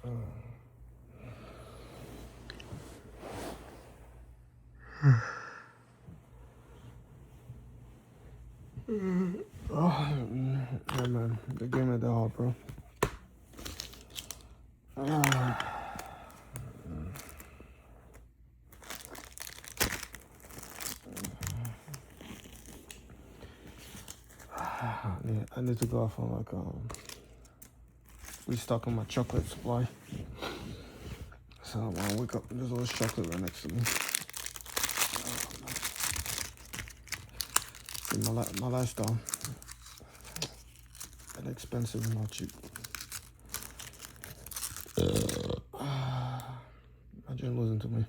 Yeah, man, the game at the hard, bro. I need to go off on like restocking my chocolate supply. So when I wake up, there's always chocolate right next to me. My lifestyle, and expensive and not cheap. Imagine losing to me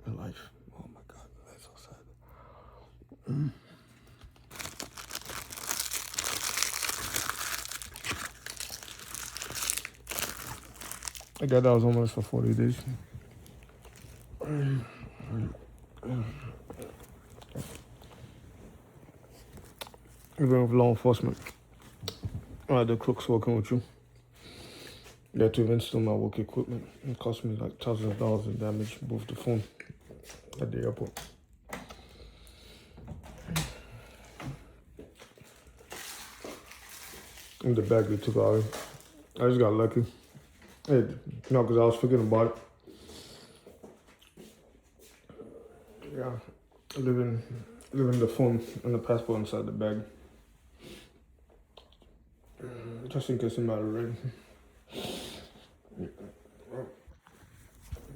in life. Oh my God, that's so sad. I got that was homeless for 40 days. Even with law enforcement, the crooks working with you. They had to even steal my work equipment. It cost me like thousands of dollars in damage, both the phone at the airport. And the bag they took out. I just got lucky. Because I was forgetting about it. Yeah, leaving the phone and the passport inside the bag. Just in case it might rain.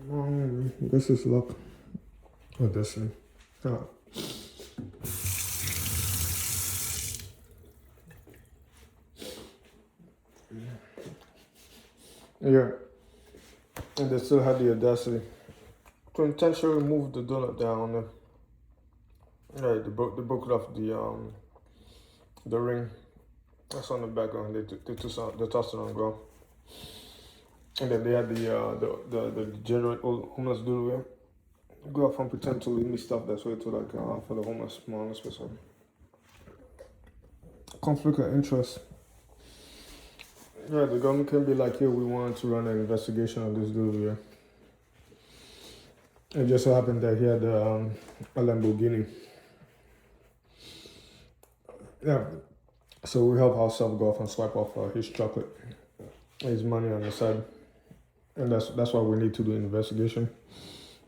I guess it's luck. Or destiny. Yeah. Yeah. And they still had the audacity to intentionally move the donut down there. Yeah, they broke it off the ring. That's on the background. They tossed it on the ground. And then they had the degenerate old homeless dude here go off and pretend to leave me stuff that's way to like for the homeless person. Conflict of interest. Yeah, the government can be like, yeah, we wanted to run an investigation on this dude here. It just so happened that he had a Lamborghini. Yeah, so we help ourselves go off and swipe off his chocolate, his money on the side, and that's why we need to do an investigation.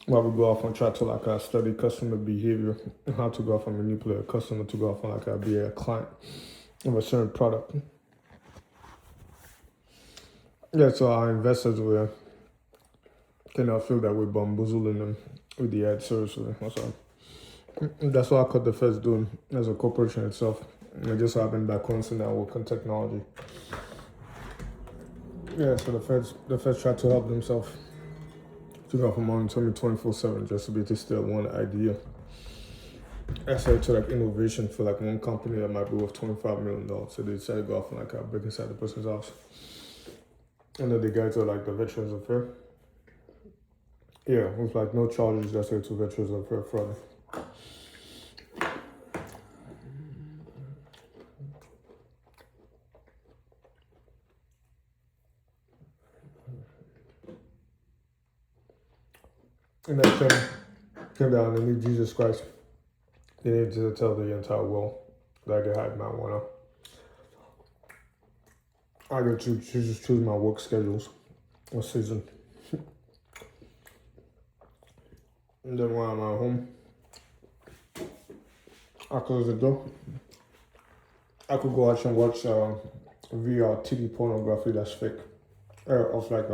While we go off and try to like study customer behavior and how to go off and manipulate a customer to go off and like be a client of a certain product. Yeah, so our investors will kind feel that we're bamboozling them with the ad seriously. That's what I caught the Feds doing as a corporation itself. It just happened back once now with technology. Yeah, so the Feds tried to help themselves to go from monitoring me 24/7 just to be to steal one idea. I started to like innovation for like one company that might be worth $25 million. So they decided to go off and like break inside the person's house. And then the guys are like the Veterans Affairs. Yeah, with like no charges, that's it to Veterans Affairs fraud. And then came down and meet Jesus Christ. They needed to tell the entire world that I could hide marijuana. I get to just choose my work schedules or season. And then when I'm at home, I close the door. I could go out and watch VR TV pornography that's fake. Of like,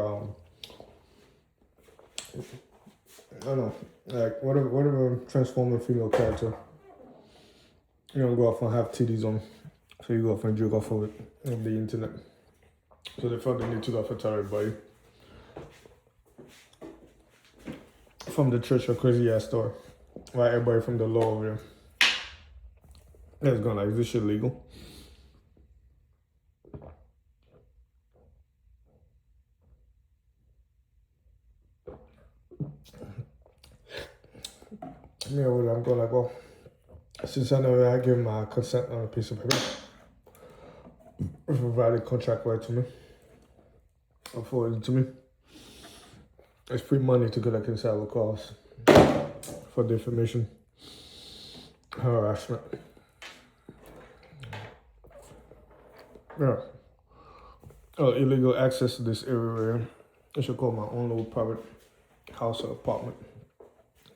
I don't know, like whatever transforming female character. You don't go off and have titties on. So you go off and jerk off of it on the internet. So they felt the need to go off and tell everybody. From the church, a crazy ass story. Like everybody from the law over there. It's going like, is this shit legal? Yeah, well, I'm going like, well, since I know I give my consent on a piece of paper, provide a contract right to me, or forward it to me. It's free money to collect inside the calls for defamation, harassment. Yeah. Illegal access to this area. I should call my own little private house or apartment.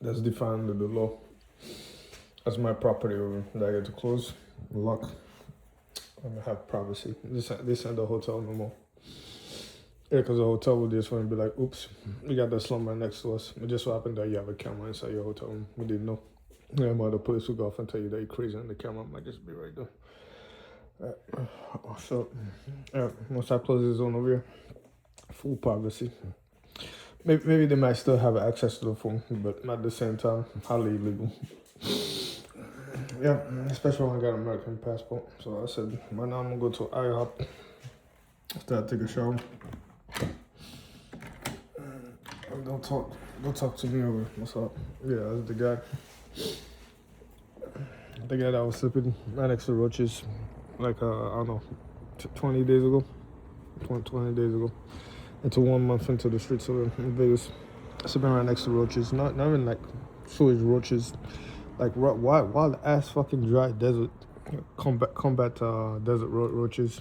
That's defined under the law. That's my property that I get to close, lock, and have privacy. This ain't the hotel no more. Yeah, because the hotel would just want to be like, oops, we got that slumber next to us. It just so happened that you have a camera inside your hotel room. We didn't know. Yeah, my other police will go off and tell you that you're crazy and the camera might just be right there. So, yeah, once I close this zone over here, full privacy. Maybe they might still have access to the phone, but at the same time, highly illegal. Yeah, especially when I got an American passport. So I said, right now I'm gonna go to IHOP after I take a shower. Don't talk to me over. What's up? Yeah, that's the guy. The guy that was sleeping right next to Roaches, like I don't know, 20 days ago. 20 days ago. Into 1 month into the streets of Vegas. Sleeping right next to Roaches. Not even like sewage roaches. Like wild ass fucking dry desert combat desert roaches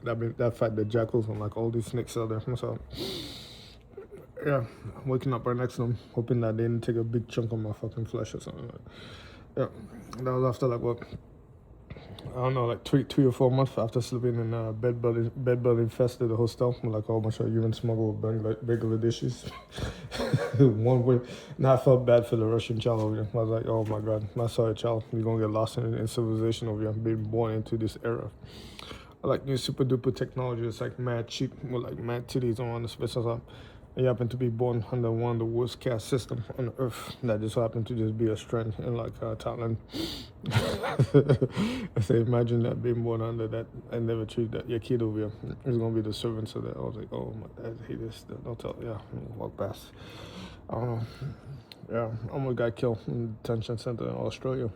that fight the jackals and like all these snakes out there. So yeah, I'm waking up right next to them, hoping that they didn't take a big chunk of my fucking flesh or something. Yeah, that was after like what, I don't know, like 3 or 4 months after sleeping in bed bug infested the hostel with like a whole bunch of human smuggled Bangladeshis. One way. Now I felt bad for the Russian child over here. I was like, oh my god, my sorry child, you're gonna get lost in civilization over here, being born into this era. Like new super duper technology, it's like mad cheap with like mad titties on the space or something. You happen to be born under one of the worst caste systems on earth that just happened to just be a strand in like Thailand. I say, imagine that being born under that and never treat that your kid over here is gonna be the servants of that. I was like, oh my dad hate this. Don't tell. Yeah, walk past. I don't know. Yeah, almost got killed in the detention center in Australia.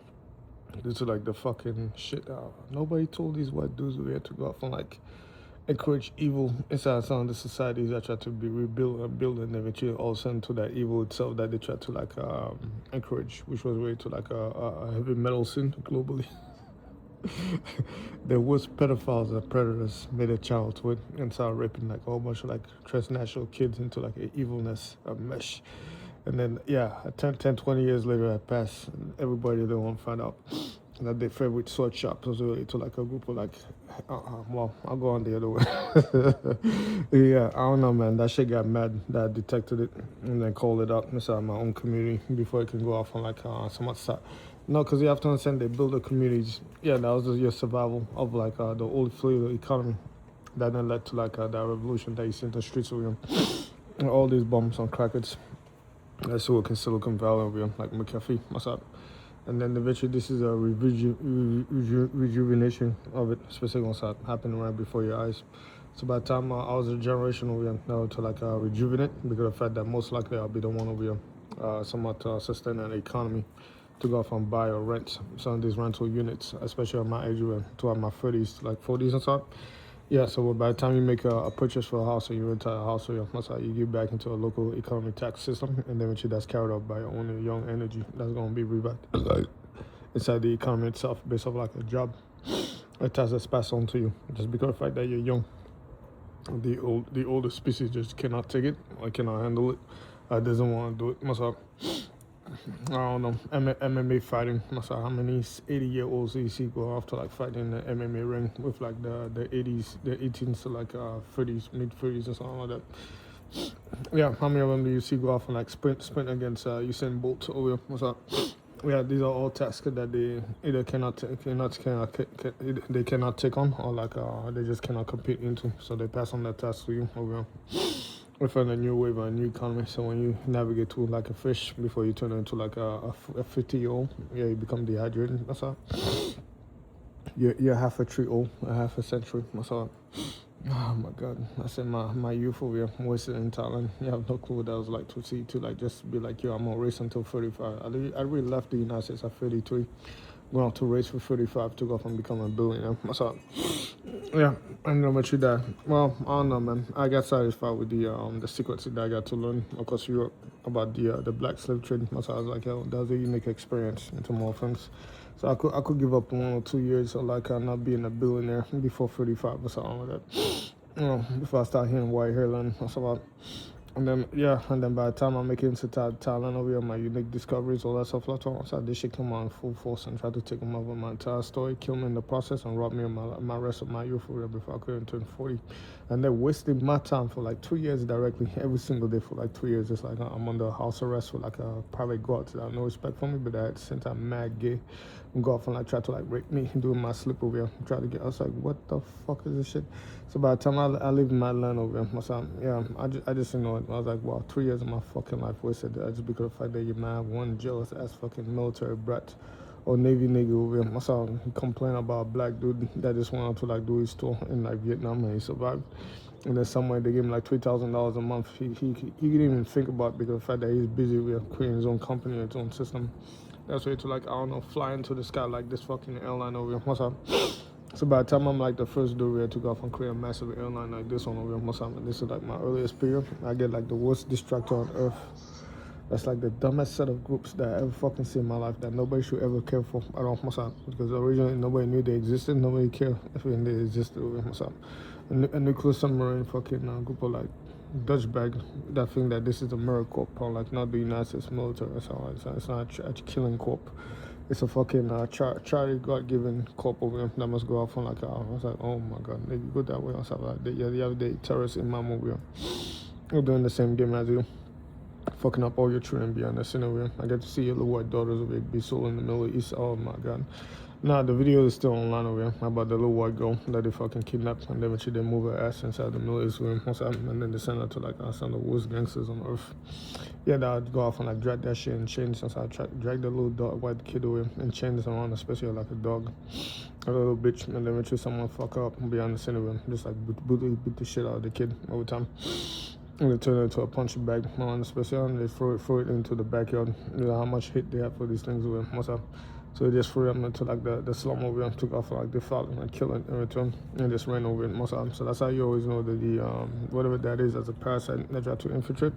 Due to like the fucking shit. Nobody told these white dudes we had to go off and like encourage evil inside some of the societies that try to be rebuilt and build, and eventually all send to that evil itself that they try to like encourage, which was way to like a heavy metal sin globally. The worst pedophiles and predators made a child with and started raping like a whole bunch of like transnational kids into like a evilness, a mesh. And then, yeah, 10, 20 years later, I passed. Everybody they want to find out that their favorite sweatshop was really to like a group of like, well, I'll go on the other way. Yeah, I don't know, man. That shit got mad that I detected it and then called it up inside my own community before it can go off on like some other side. No, because you have to understand they build the communities. Yeah, that was just your survival of like the old fluid economy that then led to like that revolution that you see in the streets of them. All these bombs on crackers. That's work in Silicon Valley over here, like McAfee, what's up? And then eventually this is a rejuvenation of it, especially once that happened right before your eyes. So by the time I was a generation over here now to like rejuvenate, because of the fact that most likely I'll be the one over here, somewhat sustain an economy to go off and buy or rent some of these rental units, especially at my age, toward my 30s, like 40s and stuff. Yeah, so by the time you make a purchase for a house or you rent a house, or that's how you get back into a local economic tax system, and then eventually that's carried out by your own young energy that's going to be revived inside the economy itself based off like a job. A tax that's passed on to you just because of the fact that you're young. The older species just cannot take it or cannot handle it. Doesn't want to do it. Myself. I don't know, MMA fighting. How many 80-year-olds you see go off to like fighting in the MMA ring with like the 80s, the 18s to like 30s, mid 30s or something like that. Yeah, how many of them do you see go off and like sprint against Usain Bolt over here? What's up? Yeah, these are all tasks that they either they cannot take on, or like they just cannot compete into. So they pass on that task to you over here. We found a new wave, a new economy. So when you navigate to like a fish before you turn into like a 50-year-old, yeah, you become dehydrated. That's all. You're half a tree old, a half a century. That's all. Oh my god, I said my youth over here wasted in Thailand. You have no clue what that was like to like just be like, yo, I'm gonna race until 35. I really left the United States at 33 went out to race for 35, took off and become a billionaire. That's all. Yeah, I know what you did. Well, I don't know, man. I got satisfied with the secrets that I got to learn across Europe about the black slave trade. So I was like, yo, that was a unique experience into more things. So I could give up 1 or 2 years of like not being a billionaire before 35 or something like that. Before I start hearing white hairline. That's about. And then by the time I make it into Thailand over here, my unique discoveries, all that stuff like that, so this shit come on full force and try to take them over my entire story, kill me in the process, and rob me of my rest of my youth over there before I could turn 40. And they wasted my time for like 2 years directly, every single day for like 2 years. It's like I'm under house arrest with like a private guard that have no respect for me, but at the same time, mad gay. Go off and like try to like rape me doing my slip over here. Try to get. I was like, what the fuck is this shit? So by the time I lived in my land over here, I just you know I was like, wow, 3 years of my fucking life wasted just because of the fact that you're mad one jealous ass fucking military brat or Navy nigga over here. I saw him complain about a black dude that just went out to like do his tour in like Vietnam and he survived. And then somewhere they gave him like $3,000 a month. He didn't even think about it because of the fact that he's busy with creating his own company, his own system. That's way to like, I don't know, fly into the sky like this fucking airline over here. What's up? So by the time I'm like the first dude I took off and create a massive airline like this one over here, what's up? And this is like my earliest period. I get like the worst distractor on earth. That's like the dumbest set of groups that I ever fucking see in my life that nobody should ever care for at all. What's up? Because originally nobody knew they existed, nobody cared if they existed over here. What's up? A nuclear submarine fucking group of like Dutch bag that think that this is a miracle corp, like not the United States military. It's not a killing corp. It's a fucking charity God-given corp over here that must go off on like I was like, oh my god, nigga, go that way. I was like, the other day, terrorists in my movie are doing the same game as you, fucking up all your children beyond the cinema. I get to see your little white daughters over here be sold in the Middle East. Oh my god. Nah, the video is still online over here about the little white girl that they fucking kidnapped and then eventually they move her ass inside the Middle East room. And then they send her to like some of the worst gangsters on earth. Yeah, that go off and like drag that shit in chains. Since I drag the little dog, white kid away in chains around, especially like a dog, a little bitch. And then eventually someone fuck up behind the cinema, just like beat the shit out of the kid over time. And they turn it into a punching bag on the special and they throw it into the backyard. You know how much hate they have for these things over what's up. So they just threw them into like the slum over and took off like they fought and killed it in return and just ran over it most of them. So that's how you always know that the whatever that is as a parasite that try to infiltrate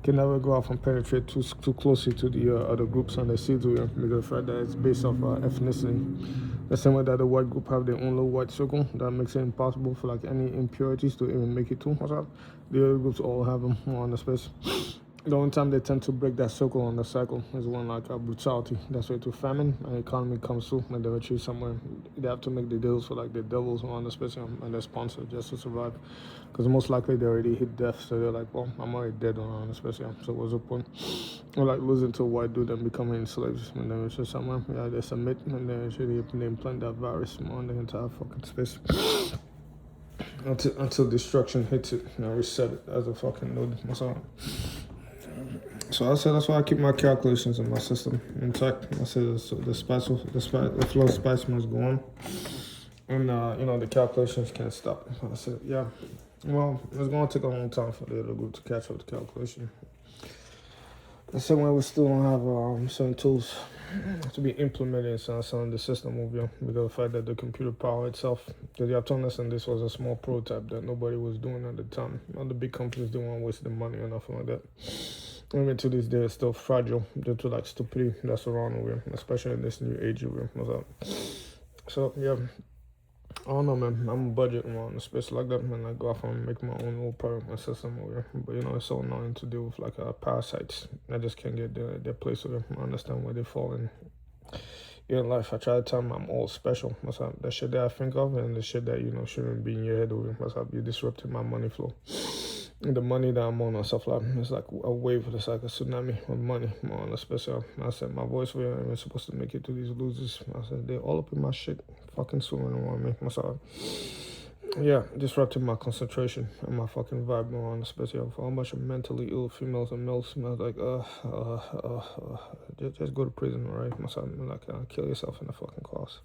can never go off and penetrate too closely to the other groups and they see to it because the fact that it's based off ethnicity. The same way that the white group have their own little white circle that makes it impossible for like any impurities to even make it to what's up. The other groups all have them on the space. The only time they tend to break that circle on the cycle is when like brutality. That's why to famine and economy comes through and they will choose somewhere. They have to make the deals for like the devils on the space and their sponsor just to survive. Because most likely they already hit death, so they're like, well, I'm already dead on the space. So what's the point? Or like losing to a white dude and becoming slaves. And then it's just somewhere, they submit and then they implant that virus on the entire fucking space. Until destruction hits it, reset it as a fucking node. That's all. So I said that's why I keep my calculations in my system intact. I said the flow of spice must go on, and the calculations can't stop. I said yeah. Well, it's gonna take a long time for the other group to catch up with the calculation. And somewhere we still don't have certain tools to be implemented in some of the system over here because of the fact that the computer power itself, because you have to understand this was a small prototype that nobody was doing at the time. All the big companies didn't want to waste their money or nothing like that. Even to this day, it's still fragile due to like stupidity that's around over here, especially in this new age over here. So yeah, I don't know, man. I'm a budget on a space like that, and I go off and make my own little program system over here. But it's so annoying to deal with like parasites. I just can't get their place over here. I understand where they fall in life. I try to tell them I'm all special. What's up? The shit that I think of and the shit that shouldn't be in your head over here. What's up? You disrupted my money flow. The money that I'm on and stuff like that, it's like a wave, it's like a tsunami of money on a special. I said my voice was even supposed to make it to these losers. I said they're all up in my shit, fucking swimming around me. Myself. Yeah, disrupting my concentration and my fucking vibe on a special for a bunch of mentally ill females and males. I was like, just go to prison, right? Myself, like kill yourself in the fucking class.